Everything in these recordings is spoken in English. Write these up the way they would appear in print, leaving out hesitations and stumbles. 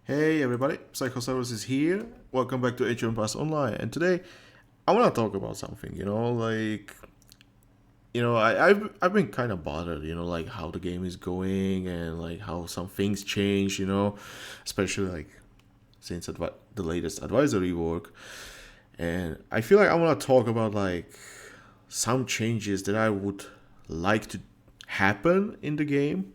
Hey everybody, Psychosaurus is here. Welcome back to HM Pass Online. And today I want to talk about something, I've been kind of bothered, like how the game is going and like how some things change, especially like since the latest advisory work. And I feel like I want to talk about like some changes that I would like to happen in the game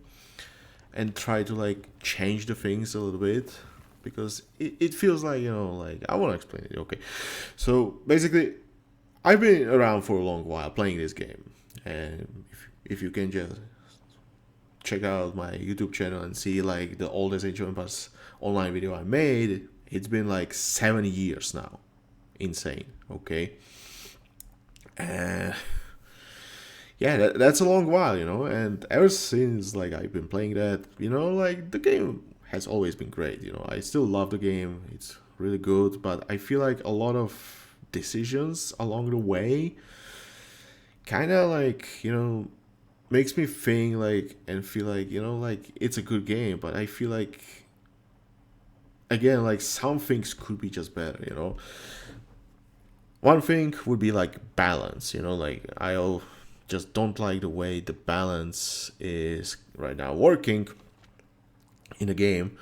and try to like change the things a little bit because it feels like like I want to explain it. Okay, so basically I've been around for a long while playing this game, and if you can just check out my YouTube channel and see like the oldest Age of Empires online video I made, it's been like 7 years now. Insane. Okay, and yeah, that's a long while, and ever since like I've been playing that, like the game has always been great. I still love the game. It's really good, but I feel like a lot of decisions along the way kind of like, makes me think like and feel like, like it's a good game, but I feel like again like some things could be just better. One thing would be like balance, like just don't like the way the balance is right now working in the game.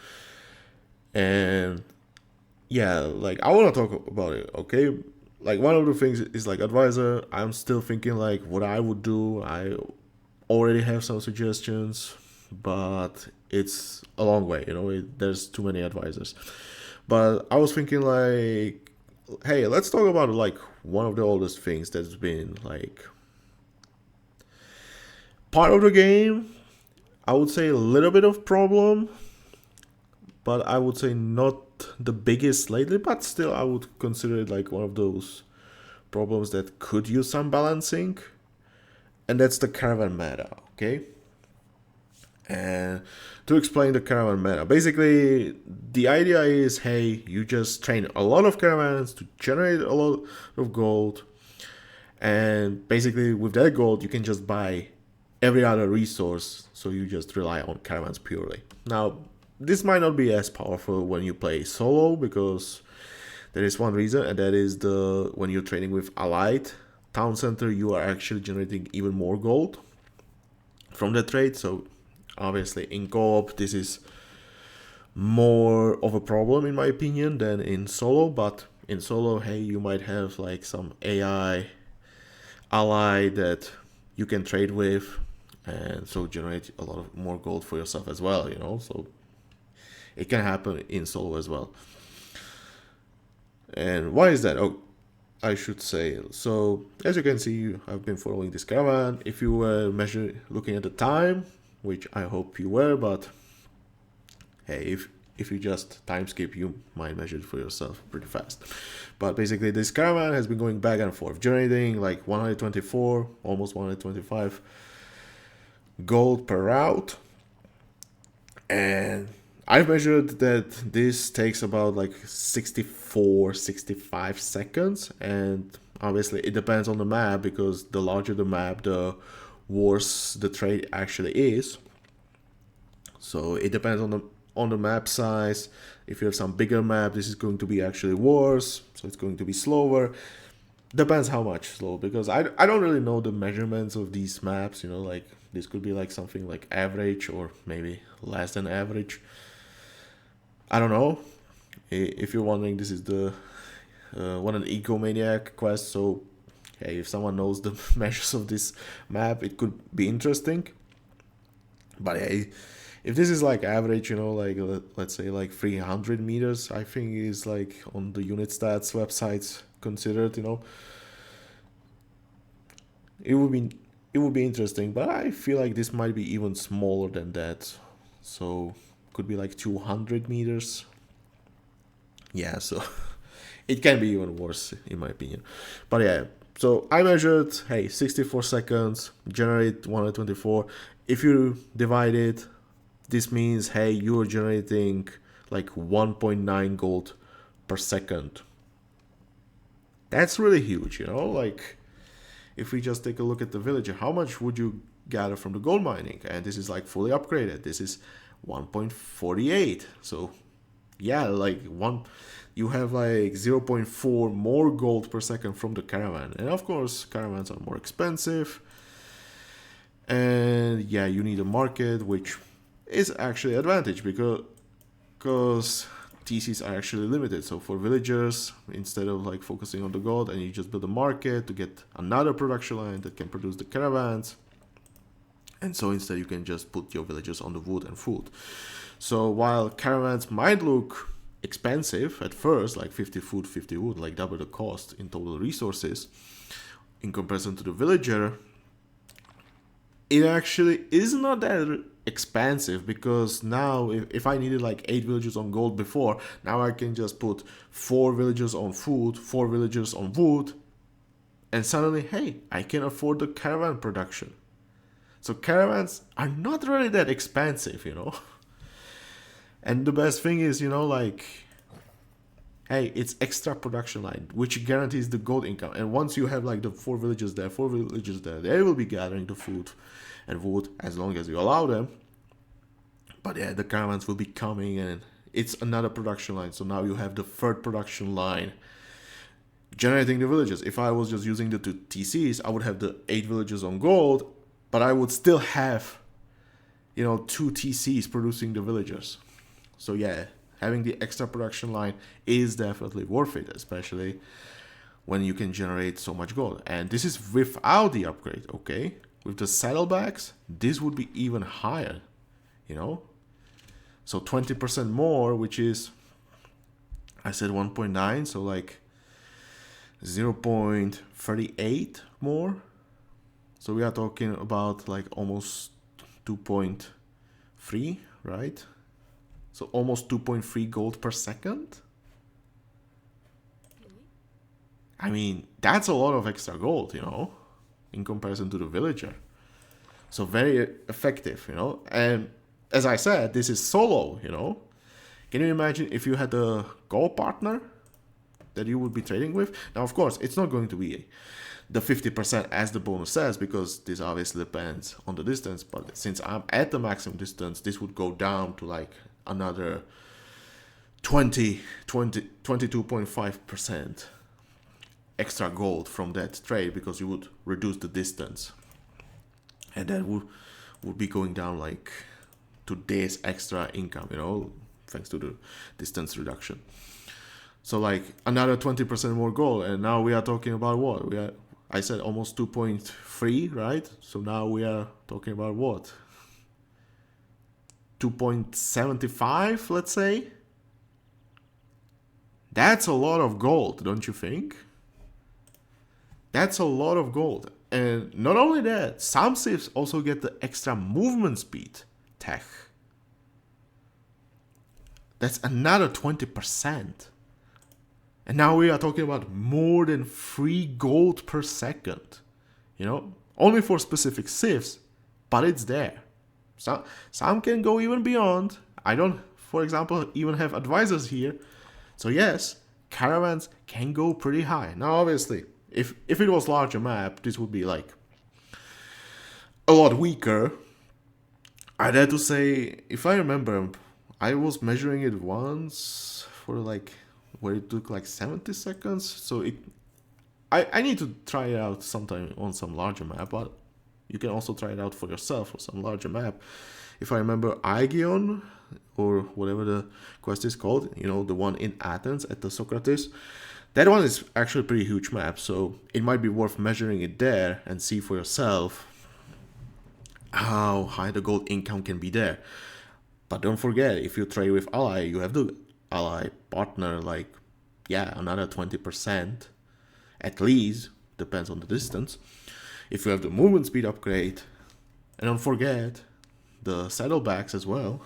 And yeah, like I want to talk about it, okay? Like one of the things is like advisor. I'm still thinking like what I would do. I already have some suggestions, but it's a long way, there's too many advisors. But I was thinking like, hey, let's talk about like one of the oldest things that's been like part of the game. I would say a little bit of problem, but I would say not the biggest lately, but still I would consider it like one of those problems that could use some balancing, and that's the caravan meta. Okay, and to explain the caravan meta, basically the idea is, hey, you just train a lot of caravans to generate a lot of gold, and basically with that gold you can just buy every other resource, so you just rely on caravans purely. Now this might not be as powerful when you play solo, because there is one reason, and that is the when you're trading with allied town center, you are actually generating even more gold from the trade. So obviously in co-op this is more of a problem in my opinion than in solo, but in solo, hey, you might have like some AI ally that you can trade with, and so generate a lot of more gold for yourself as well, so it can happen in solo as well. And why is that? Oh, I should say, so as you can see, I've been following this caravan. If you were looking at the time, which I hope you were, but hey, if you just time skip, you might measure it for yourself pretty fast. But basically this caravan has been going back and forth, generating like 124, almost 125 gold per route. And I've measured that this takes about like 64, 65 seconds. And obviously it depends on the map, because the larger the map, the worse the trade actually is. So it depends on the map size. If you have some bigger map, this is going to be actually worse, so it's going to be slower. Depends how much slow, because I don't really know the measurements of these maps, like this could be like something like average or maybe less than average. I don't know. If you're wondering, this is the one an egomaniac quest, so hey, if someone knows the measures of this map, it could be interesting. But hey, if this is like average, like let's say like 300 meters, I think is like on the unit stats websites considered, it would be interesting. But I feel like this might be even smaller than that, so could be like 200 meters. Yeah, so it can be even worse in my opinion. But yeah, so I measured, hey, 64 seconds, generate 124. If you divide it, this means, hey, you're generating like 1.9 gold per second. That's really huge, like if we just take a look at the villager, how much would you gather from the gold mining? And this is like fully upgraded. This is 1.48. So Yeah, like you have like 0.4 more gold per second from the caravan. And of course, caravans are more expensive. And yeah, you need a market, which is actually an advantage because TCs are actually limited. So for villagers, instead of like focusing on the gold, and you just build a market to get another production line that can produce the caravans. And so instead you can just put your villagers on the wood and food. So while caravans might look expensive at first, like 50 food, 50 wood, like double the cost in total resources, in comparison to the villager, it actually is not that expensive, because now if I needed like 8 villagers on gold before, now I can just put 4 villagers on food, 4 villagers on wood, and suddenly, hey, I can afford the caravan production. So caravans are not really that expensive, you know. And the best thing is, you know, like, hey, it's extra production line, which guarantees the gold income. And once you have like the 4 villages there, 4 villages there, they will be gathering the food and wood as long as you allow them. But yeah, the caravans will be coming, and it's another production line. So now you have the third production line generating the villages. If I was just using the 2 TCs, I would have the 8 villages on gold, but I would still have, you know, 2 TCs producing the villagers. So yeah, having the extra production line is definitely worth it, especially when you can generate so much gold. And this is without the upgrade, okay? With the saddlebags, this would be even higher, you know? So 20% more, which is, I said 1.9, so like 0.38 more. So we are talking about like almost 2.3, right? So almost 2.3 gold per second. I mean, that's a lot of extra gold, you know, in comparison to the villager. So very effective, you know. And as I said, this is solo, you know. Can you imagine if you had a gold partner that you would be trading with? Now, of course, it's not going to be the 50% as the bonus says, because this obviously depends on the distance. But since I'm at the maximum distance, this would go down to like another 22.5% extra gold from that trade, because you would reduce the distance, and that would be going down like to this extra income, you know, thanks to the distance reduction. So like another 20% more gold, and now we are talking about what? I said almost 2.3, right? So now we are talking about what? 2.75, let's say. That's a lot of gold, don't you think? That's a lot of gold. And not only that, some civs also get the extra movement speed tech. That's another 20%. And now we are talking about more than 3 gold per second. You know, only for specific civs, but it's there. Some can go even beyond. I don't, for example, even have advisors here. So yes, caravans can go pretty high. Now obviously, if it was larger map, this would be like a lot weaker. I'd have to say, if I remember, I was measuring it once for like where it took like 70 seconds. So I need to try it out sometime on some larger map, but you can also try it out for yourself for some larger map. If I remember, Aegeon, or whatever the quest is called, you know, the one in Athens at the Socrates, that one is actually a pretty huge map, so it might be worth measuring it there and see for yourself how high the gold income can be there. But don't forget, if you trade with ally, you have the ally partner, like, yeah, another 20% at least, depends on the distance. If you have the movement speed upgrade, and don't forget the saddlebags as well,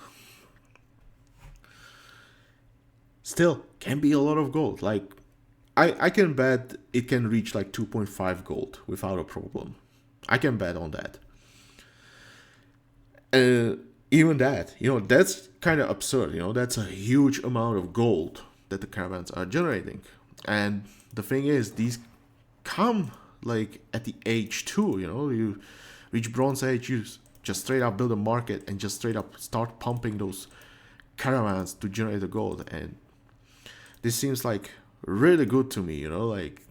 still can be a lot of gold. Like, I can bet it can reach like 2.5 gold without a problem. I can bet on that. Even that, you know, that's kind of absurd. You know, that's a huge amount of gold that the caravans are generating. And the thing is, these come like at the age 2, you know, you reach bronze age, you just straight up build a market and just straight up start pumping those caravans to generate the gold, and this seems like really good to me, like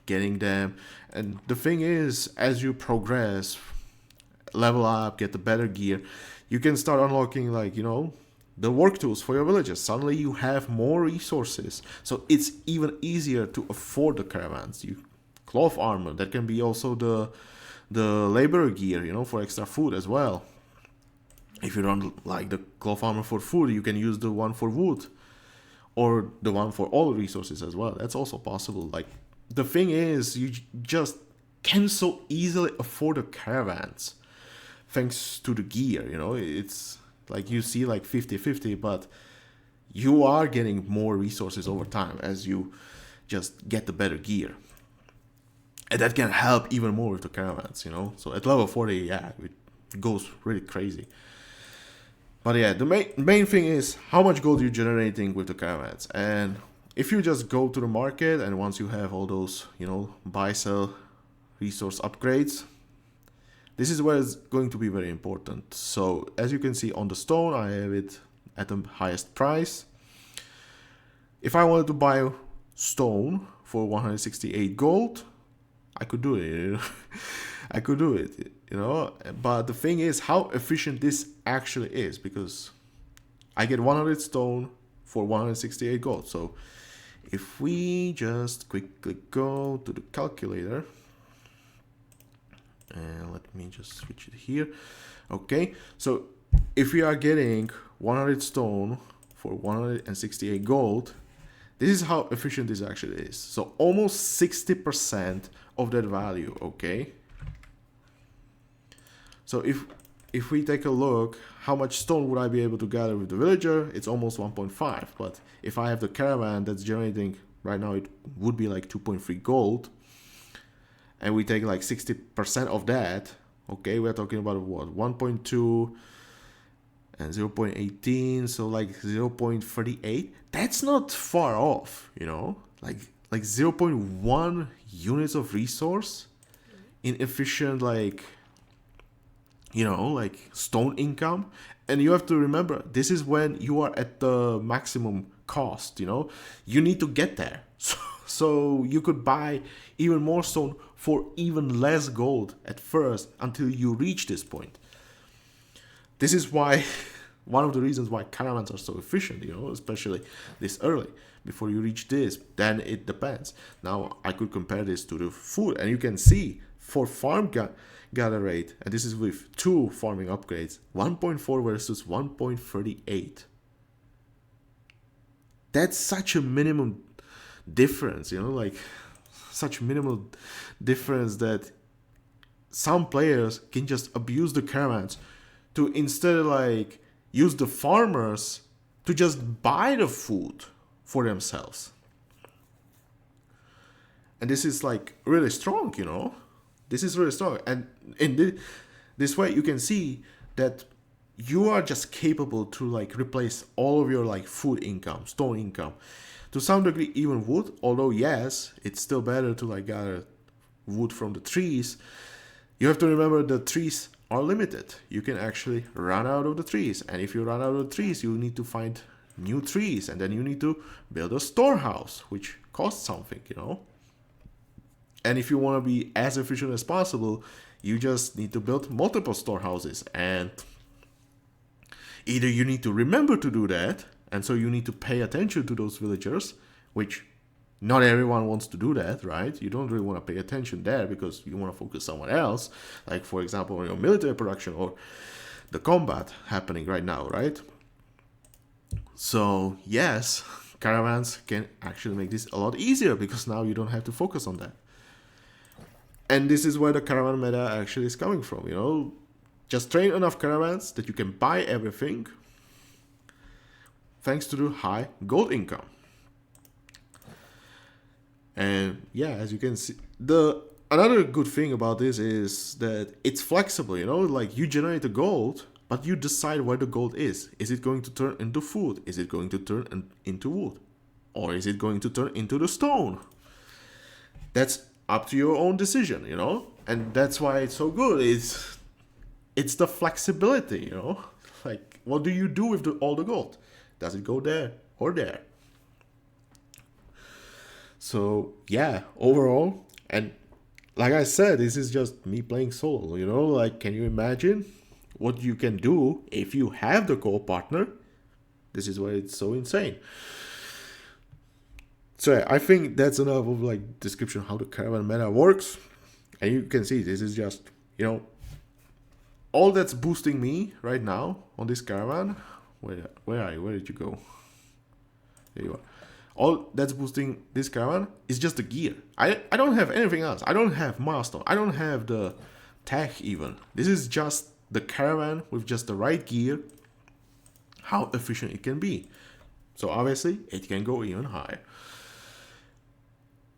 getting them. And the thing is, as you progress, level up, get the better gear, you can start unlocking like, the work tools for your villages. Suddenly you have more resources, so it's even easier to afford the caravans. You cloth armor, that can be also the labor gear, for extra food as well. If you don't like the cloth armor for food, you can use the one for wood, or the one for all resources as well. That's also possible. Like, the thing is, you just can so easily afford the caravans thanks to the gear. It's like you see like 50-50, but you are getting more resources over time as you just get the better gear. And that can help even more with the caravans, So at level 40, yeah, it goes really crazy. But yeah, the main thing is how much gold you're generating with the caravans. And if you just go to the market, and once you have all those, buy, sell, resource upgrades, this is where it's going to be very important. So as you can see on the stone, I have it at the highest price. If I wanted to buy stone for 168 gold, I could do it. I could do it, But the thing is how efficient this actually is, because I get 100 stone for 168 gold. So if we just quickly go to the calculator, and let me just switch it here. Okay, so if we are getting 100 stone for 168 gold, this is how efficient this actually is. So almost 60% of that value, okay? So if we take a look, how much stone would I be able to gather with the villager? It's almost 1.5. But if I have the caravan that's generating, right now it would be like 2.3 gold, and we take like 60% of that, okay, we're talking about what, 1.2 and 0.18, so like 0.38. That's not far off, like 0.1 units of resource in efficient, like stone income. And you have to remember, this is when you are at the maximum cost. You need to get there. So you could buy even more stone for even less gold at first until you reach this point. This is why one of the reasons why caravans are so efficient, especially this early. Before you reach this, then it depends. Now I could compare this to the food, and you can see for farm gather rate, and this is with 2 farming upgrades, 1.4 versus 1.38. That's such a minimum difference, like such minimal difference that some players can just abuse the caravans to, instead of like use the farmers to just buy the food for themselves. And this is like really strong, This is really strong. And in this way, you can see that you are just capable to like replace all of your like food income, stone income, to some degree even wood. Although yes, it's still better to like gather wood from the trees. You have to remember the trees are limited. You can actually run out of the trees, and if you run out of the trees, you need to find new trees, and then you need to build a storehouse, which costs something, And if you want to be as efficient as possible, you just need to build multiple storehouses. And either you need to remember to do that, and so you need to pay attention to those villagers, which not everyone wants to do that, right? You don't really want to pay attention there because you want to focus somewhere else, like for example on your military production or the combat happening right now, right? So yes, caravans can actually make this a lot easier because now you don't have to focus on that. And this is where the caravan meta actually is coming from, Just train enough caravans that you can buy everything thanks to the high gold income. And yeah, as you can see, another good thing about this is that it's flexible, like you generate the gold, but you decide where the gold is. Is it going to turn into food? Is it going to turn into wood? Or is it going to turn into the stone? That's up to your own decision, And that's why it's so good. It's the flexibility, Like, what do you do with all the gold? Does it go there or there? So yeah, overall, and like I said, this is just me playing solo, you know, like can you imagine what you can do if you have the co-partner? This is why it's so insane. So yeah, I think that's enough of like description how the Caravan meta works. And you can see this is just, you know, all that's boosting me right now on this Caravan. Where are you? Where did you go? There you are. All that's boosting this Caravan is just the gear. I don't have anything else. I don't have milestone. I don't have the tech even. This is just the Caravan with just the right gear. How efficient it can be. So obviously it can go even higher.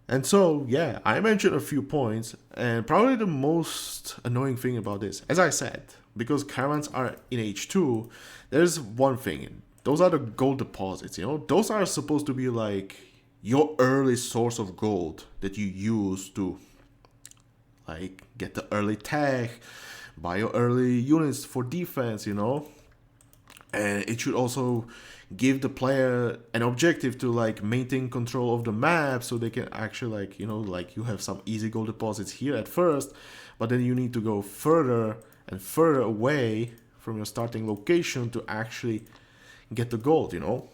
And so, yeah, I mentioned a few points, and probably the most annoying thing about this, as I said, because caravans are in H2, there's one thing. Those are the gold deposits, you know? Those are supposed to be like your early source of gold that you use to, like, get the early tech, buy your early units for defense, you know? And it should also give the player an objective to like maintain control of the map, so they can actually like, you know, like you have some easy gold deposits here at first, but then you need to go further and further away from your starting location to actually get the gold, you know.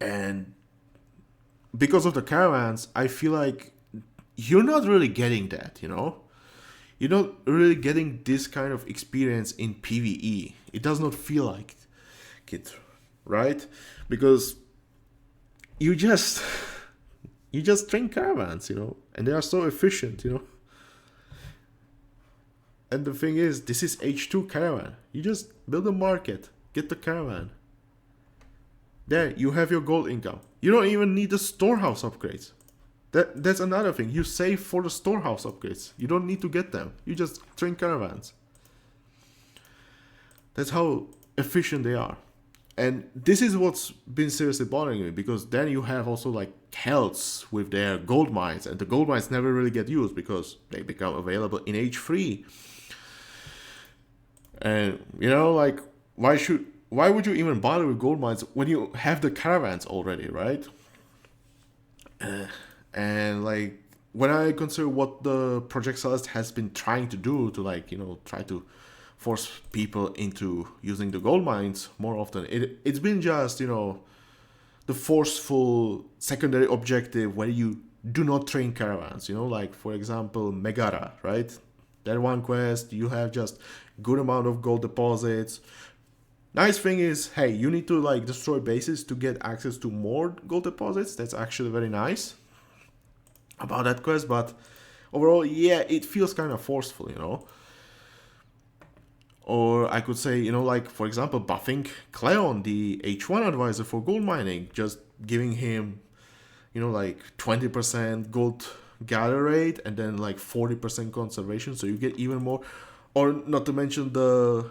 And because of the caravans, I feel like you're not really getting that, you know. You're not really getting this kind of experience in PvE. It does not feel like it, right? Because you just train caravans, you know, and they are so efficient, you know. And the thing is, this is H2 Caravan. You just build a market, get the caravan. There, you have your gold income. You don't even need the storehouse upgrades. That's another thing. You save for the storehouse upgrades. You don't need to get them. You just train caravans. That's how efficient they are. And this is what's been seriously bothering me, because then you have also like Celts with their gold mines, and the gold mines never really get used because they become available in H3. And you know, like why would you even bother with gold mines when you have the caravans already, right? And like when I consider what the Project Celeste has been trying to do to, like, you know, try to force people into using the gold mines more often, it's been just, you know, the forceful secondary objective where you do not train caravans, you know, like for example Megara, right? That one quest, you have just good amount of gold deposits. Nice thing is, hey, you need to like destroy bases to get access to more gold deposits. That's actually very nice about that quest, but overall, yeah, it feels kind of forceful, you know. Or I could say, you know, like for example, buffing Cleon, the H1 advisor for gold mining, just giving him, you know, like 20% gold gather rate and then like 40% conservation, so you get even more. Or not to mention the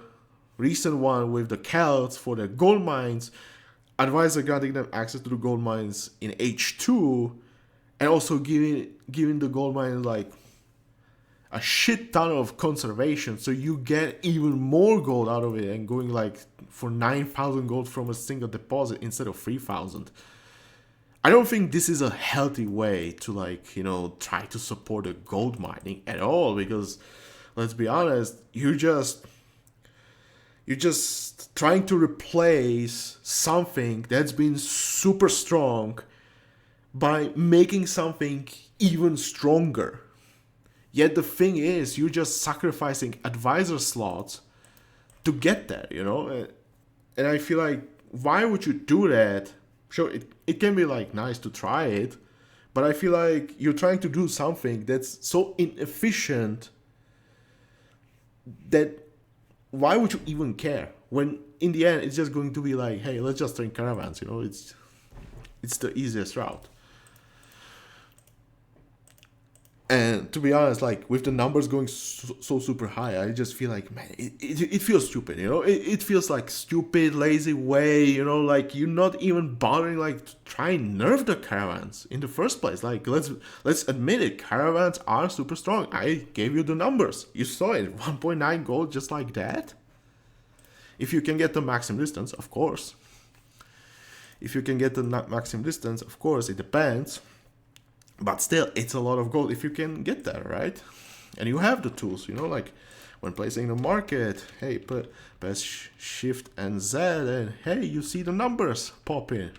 recent one with the Celts for the gold mines, advisor granting them access to the gold mines in H2, and also giving the gold mine like a shit ton of conservation, so you get even more gold out of it, and going like for 9,000 gold from a single deposit instead of 3,000. I don't think this is a healthy way to, like, you know, try to support the gold mining at all, because let's be honest, you're just trying to replace something that's been super strong by making something even stronger. Yet the thing is, you're just sacrificing advisor slots to get there, you know? And I feel like, why would you do that? Sure, it can be like nice to try it, but I feel like you're trying to do something that's so inefficient that why would you even care? When in the end, it's just going to be like, hey, let's just train caravans, you know? It's the easiest route. And to be honest, like with the numbers going so super high, I just feel like, man, it feels stupid, you know? It feels like stupid, lazy way, you know? Like you're not even bothering like to try and nerf the caravans in the first place. Like let's admit it, caravans are super strong. I gave you the numbers. You saw it, 1.9 gold just like that. If you can get the maximum distance, of course. If you can get the maximum distance, of course, it depends. But still, it's a lot of gold if you can get there, right? And you have the tools, like when placing the market, hey, press Shift and Z, and hey, you see the numbers pop in.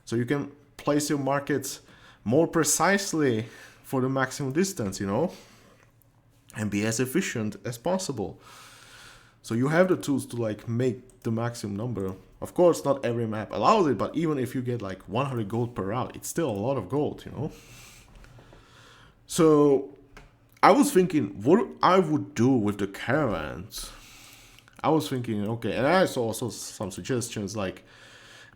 So you can place your markets more precisely for the maximum distance, and be as efficient as possible. So you have the tools to like make the maximum number. Of course, not every map allows it, but even if you get like 100 gold per round, it's still a lot of gold, So I was thinking what I would do with the caravans. I was thinking, okay, and I saw also some suggestions like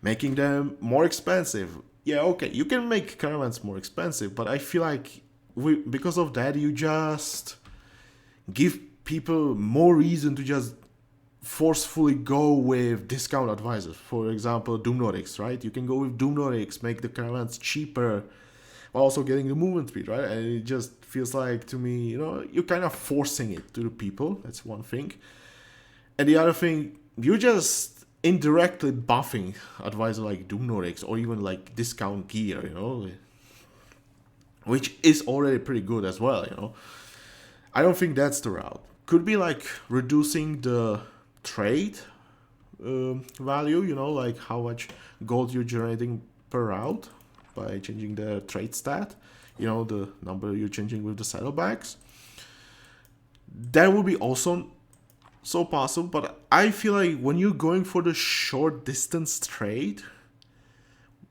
making them more expensive. Yeah, okay, you can make caravans more expensive, but I feel like because of that, you just give people more reason to just forcefully go with discount advisors. For example, Doom Nordics, right? You can go with Doom Nordics, make the caravans cheaper, while also getting the movement speed, right? And it just feels like to me, you're kind of forcing it to the people. That's one thing. And the other thing, you're just indirectly buffing advisor like Doom Nordics or even like discount gear, which is already pretty good as well, I don't think that's the route. Could be like reducing the trade value, like how much gold you're generating per route by changing the trade stat, the number you're changing with the saddlebags. That would be also so possible, but I feel like when you're going for the short distance trade,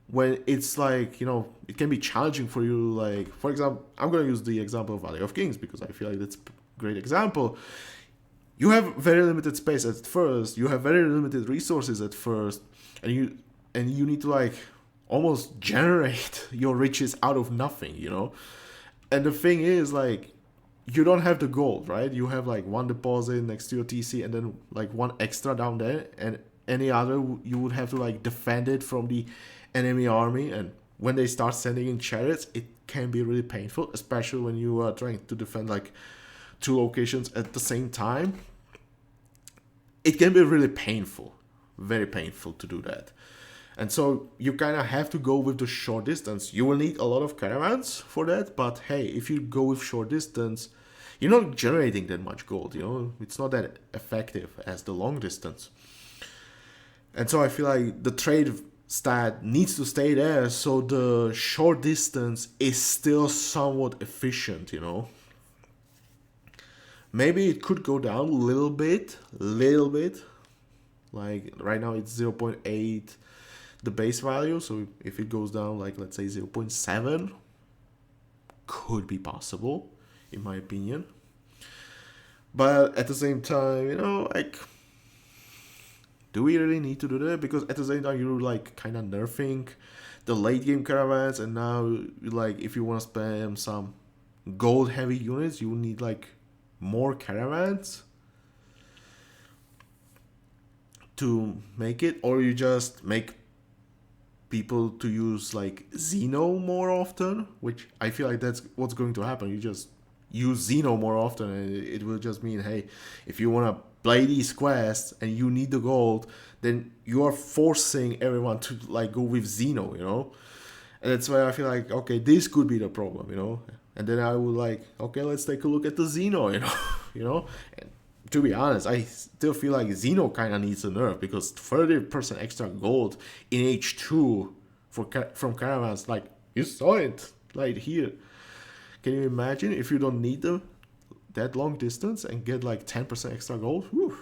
when it's like, it can be challenging for you, like, for example, I'm going to use the example of Valley of Kings because I feel like that's a great example. You have very limited space at first, you have very limited resources at first, and you need to like almost generate your riches out of nothing, And the thing is, like, you don't have the gold, right? You have like one deposit next to your TC and then like one extra down there, and any other you would have to like defend it from the enemy army. And when they start sending in chariots, it can be really painful, especially when you are trying to defend like 2 locations at the same time. It can be really painful, very painful to do that. And so you kind of have to go with the short distance. You will need a lot of caravans for that, but hey, if you go with short distance, you're not generating that much gold, It's not that effective as the long distance. And so I feel like the trade stat needs to stay there so the short distance is still somewhat efficient, Maybe it could go down a little bit. Like right now it's 0.8 the base value, so if it goes down like let's say 0.7, could be possible in my opinion. But at the same time, like, do we really need to do that? Because at the same time you're like kind of nerfing the late game caravans, and now like if you want to spam some gold heavy units, you need like more caravans to make it, or you just make people to use like Xeno more often, which I feel like that's what's going to happen. You just use Xeno more often, and it will just mean, hey, if you want to play these quests and you need the gold, then you are forcing everyone to like go with Xeno, And that's why I feel like, okay, this could be the problem, And then I would like, okay, let's take a look at the Xeno, And to be honest, I still feel like Xeno kind of needs a nerf, because 30% extra gold in H2 from caravans, like, you saw it right here. Can you imagine if you don't need that long distance and get like 10% extra gold? Whew.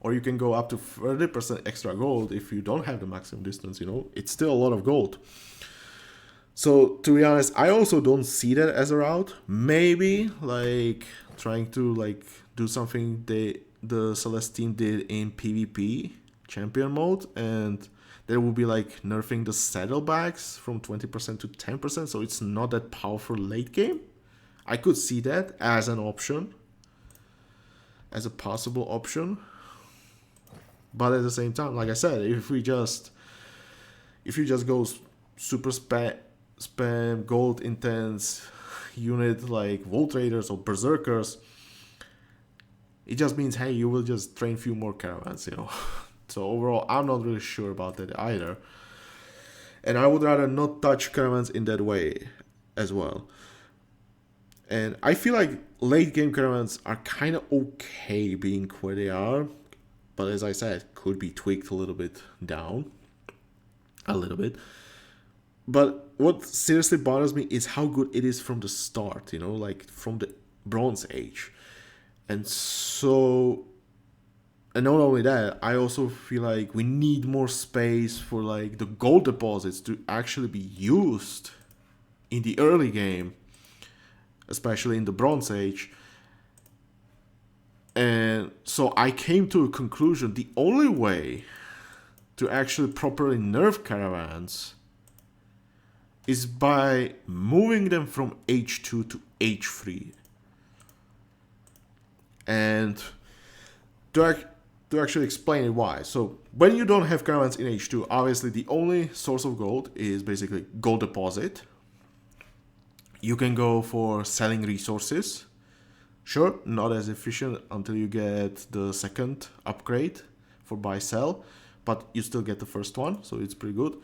Or you can go up to 30% extra gold if you don't have the maximum distance, It's still a lot of gold. So to be honest, I also don't see that as a route. Maybe like trying to like do something the Celeste team did in PvP champion mode, and there will be like nerfing the saddlebags from 20% to 10%, so it's not that powerful late game. I could see that as an option, as a possible option. But at the same time, like I said, if you just go super spam gold intense unit like Volt Raiders or Berserkers, it just means, hey, you will just train few more caravans, So overall, I'm not really sure about that either. And I would rather not touch caravans in that way as well. And I feel like late game caravans are kind of okay being where they are, but as I said, could be tweaked a little bit down. A little bit. But what seriously bothers me is how good it is from the start, like from the Bronze Age. And so, and not only that, I also feel like we need more space for like the gold deposits to actually be used in the early game, especially in the Bronze Age. And so I came to a conclusion: the only way to actually properly nerf caravans is by moving them from H2 to H3. And to actually explain it why. So when you don't have caravans in H2, obviously the only source of gold is basically gold deposit. You can go for selling resources. Sure, not as efficient until you get the second upgrade for buy sell, but you still get the first one, so it's pretty good.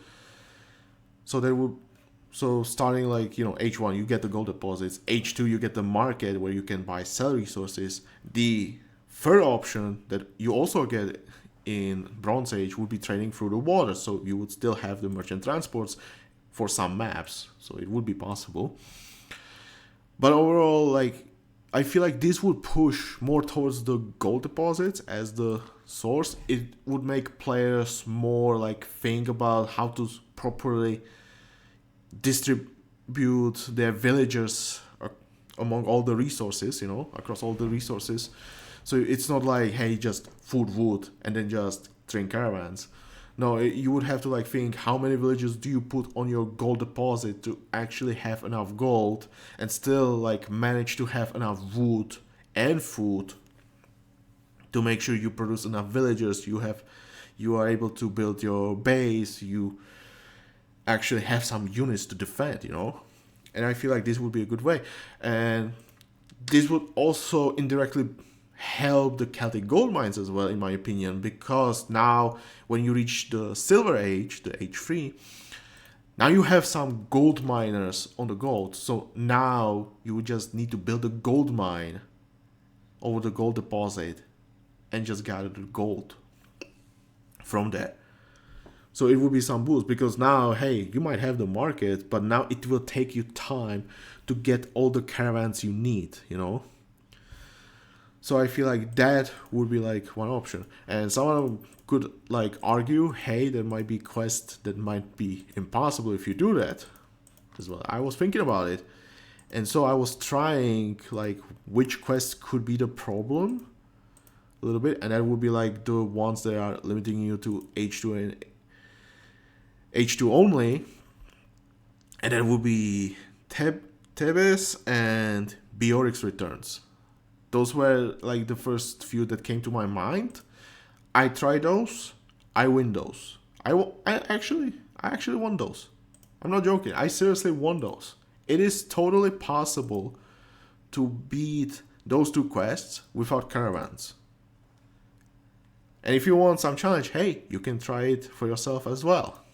So starting like, H1, you get the gold deposits. H2, you get the market where you can buy sell resources. The third option that you also get in Bronze Age would be trading through the water. So you would still have the merchant transports for some maps. So it would be possible. But overall, like, I feel like this would push more towards the gold deposits as the source. It would make players more like think about how to properly distribute their villagers among all the resources, across all the resources. So it's not like, hey, just food wood and then just train caravans. No, you would have to like think, how many villages do you put on your gold deposit to actually have enough gold and still like manage to have enough wood and food to make sure you produce enough villagers. You are able to build your base. You actually have some units to defend, And I feel like this would be a good way. And this would also indirectly help the Celtic gold mines as well, in my opinion, because now when you reach the Silver Age, the H3, now you have some gold miners on the gold. So now you would just need to build a gold mine over the gold deposit and just gather the gold from there. So it will be some boost, because now, hey, you might have the market, but now it will take you time to get all the caravans you need, So I feel like that would be like one option. And someone could like argue, hey, there might be quests that might be impossible if you do that as well. I was thinking about it. And so I was trying like which quests could be the problem a little bit. And that would be like the ones that are limiting you to H2 and H2 only. And that would be Thebes and Beorix Returns. Those were like the first few that came to my mind. I tried those. I win those. I actually won those. I'm not joking. I seriously won those. It is totally possible to beat those two quests without caravans. And if you want some challenge, hey, you can try it for yourself as well.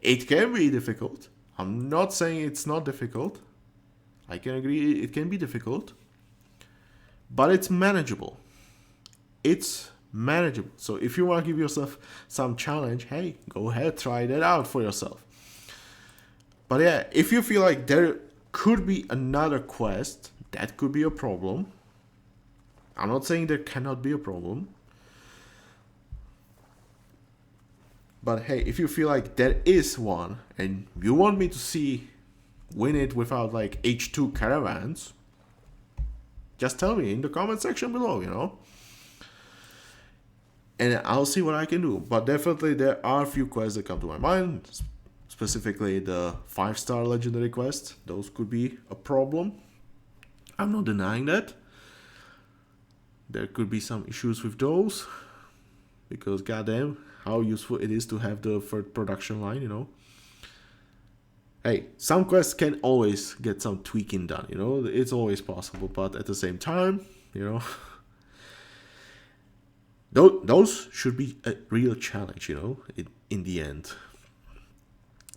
It can be difficult. I'm not saying it's not difficult. I can agree it can be difficult. But it's manageable. It's manageable. So if you want to give yourself some challenge, hey, go ahead, try that out for yourself. But yeah, if you feel like there could be another quest, that could be a problem. I'm not saying there cannot be a problem. But hey, if you feel like there is one and you want me to see win it without like H2 caravans, just tell me in the comment section below, And I'll see what I can do. But definitely there are a few quests that come to my mind. Specifically the 5-star legendary quest. Those could be a problem. I'm not denying that. There could be some issues with those. Because goddamn, how useful it is to have the third production line, Hey, some quests can always get some tweaking done, It's always possible, but at the same time, those should be a real challenge, you know, in the end.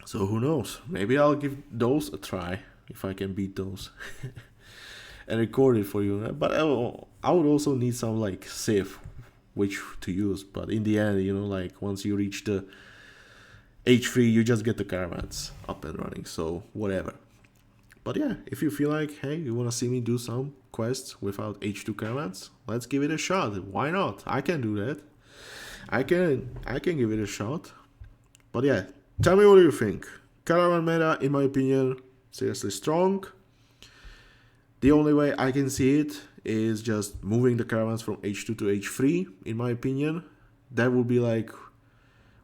So who knows? Maybe I'll give those a try if I can beat those and record it for you. But I would also need some like save which to use. But in the end, you know, like once you reach the H3, you just get the caravans up and running. So whatever. But yeah, if you feel like, hey, you want to see me do some quests without H2 caravans, let's give it a shot. Why not? I can do that. I can give it a shot. But yeah, tell me what you think. Caravan meta, in my opinion, seriously strong. The only way I can see it is just moving the caravans from H2 to H3, in my opinion. That would be like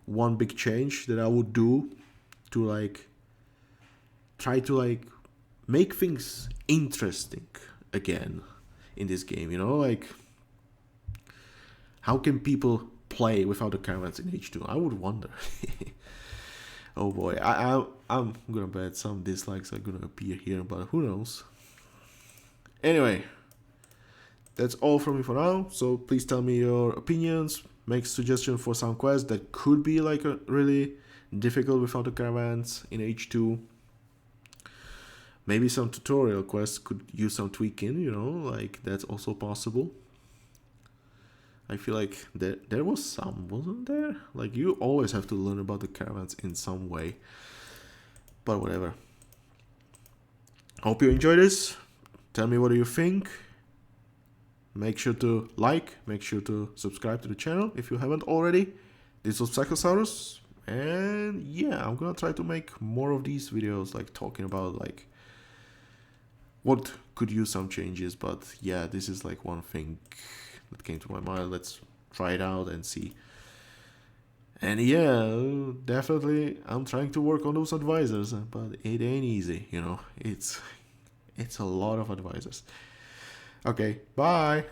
one big change that I would do to like try to like make things interesting again in this game, you know, like how can people play without the caravans in H2? I would wonder. Oh boy, I'm gonna bet some dislikes are gonna appear here, but who knows. Anyway, that's all from me for now, so please tell me your opinions, make suggestions for some quests that could be like a really difficult without the caravans in H2. Maybe some tutorial quests could use some tweaking, you know, like that's also possible. I feel like there was some, wasn't there? Like you always have to learn about the caravans in some way. But whatever. Hope you enjoy this. Tell me what do you think. Make sure to like, make sure to subscribe to the channel if you haven't already. This was Psychosaurus. And yeah, I'm gonna try to make more of these videos, like talking about like what could use some changes. But yeah, this is like one thing that came to my mind. Let's try it out and see. And yeah, definitely I'm trying to work on those advisors, but it ain't easy, you know. It's a lot of advisors. Okay, bye.